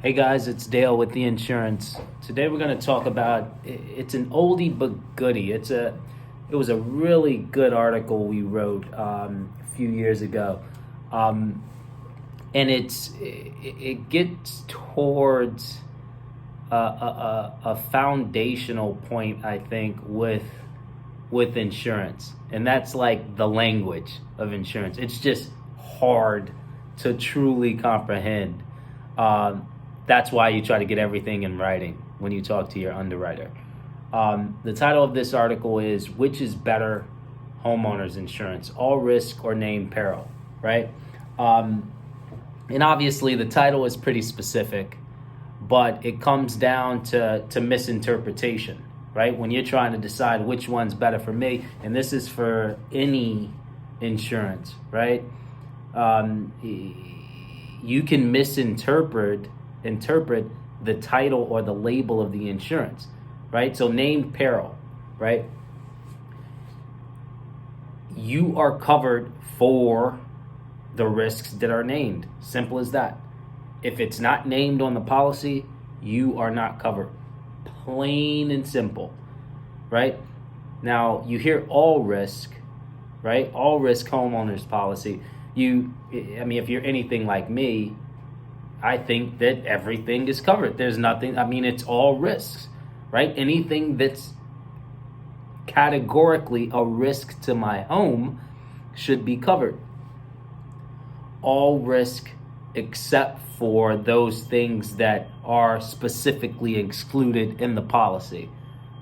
Hey guys, it's Dale with the insurance. Today we're going to talk about it's an oldie but goodie. It was a really good article we wrote a few years ago, and it gets towards a foundational point, I think, with insurance, and that's like the language of insurance. It's just hard to truly comprehend. That's why you try to get everything in writing when you talk to your underwriter. The title of this article is "Which is Better, Homeowners Insurance, All Risk or Named Peril?" Right? And obviously the title is pretty specific, but it comes down to misinterpretation, right? When you're trying to decide which one's better for me, and this is for any insurance, right? You can misinterpret the title or the label of the insurance, right? So named peril, right? You are covered for the risks that are named. Simple as that. If it's not named on the policy, you are not covered. Plain and simple, right? Now, you hear all risk, right? All risk homeowners policy. If you're anything like me, I think that everything is covered. There's nothing, it's all risks, right? Anything that's categorically a risk to my home should be covered. All risk except for those things that are specifically excluded in the policy,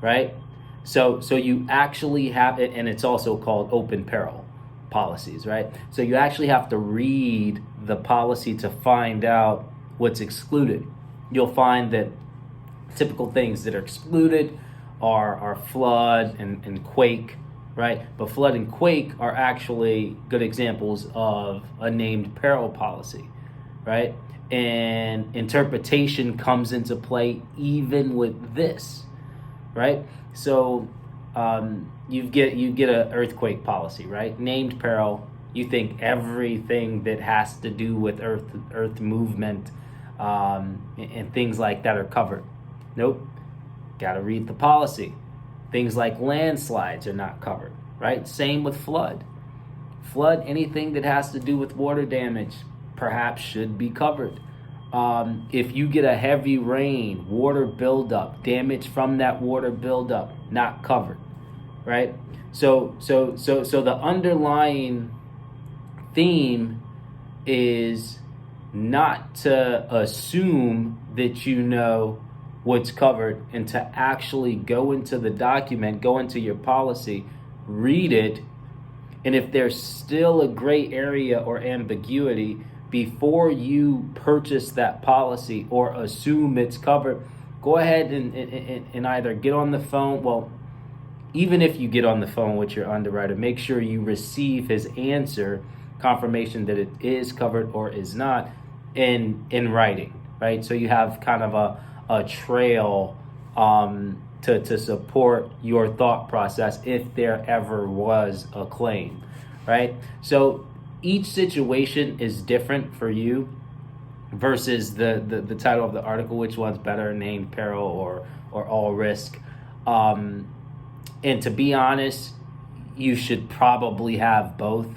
right? So you actually have it, and it's also called open peril policies, right? So you actually have to read the policy to find out what's excluded. You'll find that typical things that are excluded are flood and quake, right? But flood and quake are actually good examples of a named peril policy, right? And interpretation comes into play even with this, right? So you get an earthquake policy, right? Named peril. You think everything that has to do with earth movement and things like that are covered. Nope. Got to read the policy. Things like landslides are not covered, right? Same with flood. Flood, anything that has to do with water damage, perhaps should be covered. If you get a heavy rain, water buildup, damage from that water buildup, not covered, right? So the underlying theme is not to assume that you know what's covered, and to actually go into the document, go into your policy, read it, and if there's still a gray area or ambiguity before you purchase that policy or assume it's covered, go ahead and either get on the phone. Well, even if you get on the phone with your underwriter, make sure you receive his answer, confirmation that it is covered or is not, in writing, right? So you have kind of a trail to support your thought process if there ever was a claim, right? So each situation is different for you versus the title of the article, which one's better, named peril or all risk. And to be honest, you should probably have both.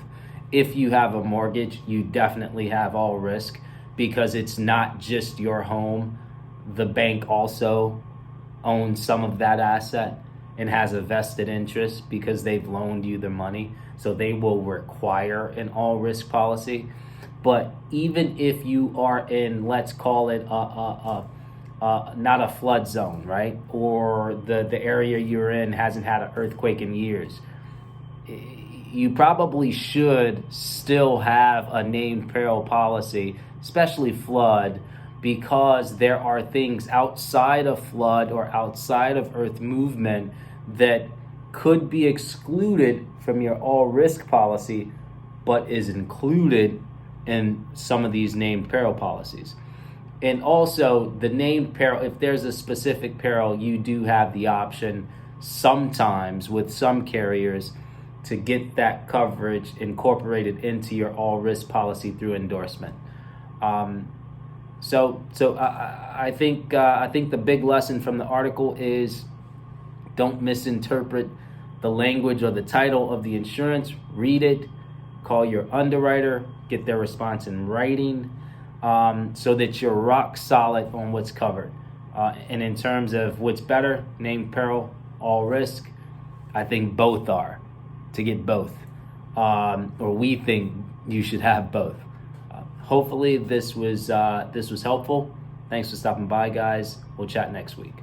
If you have a mortgage, you definitely have all risk, because it's not just your home. The bank also owns some of that asset and has a vested interest because they've loaned you the money. So they will require an all risk policy. But even if you are in, let's call it not a flood zone, right? Or the area you're in hasn't had an earthquake in years, you probably should still have a named peril policy, especially flood, because there are things outside of flood or outside of earth movement that could be excluded from your all risk policy, but is included in some of these named peril policies. And also the named peril, if there's a specific peril, you do have the option sometimes with some carriers to get that coverage incorporated into your all risk policy through endorsement. I think the big lesson from the article is don't misinterpret the language or the title of the insurance. Read it, call your underwriter, get their response in writing, so that you're rock solid on what's covered. And in terms of what's better, name, peril, all risk, I think both are to get both, or we think you should have both. Hopefully this was helpful. Thanks for stopping by, guys. We'll chat next week.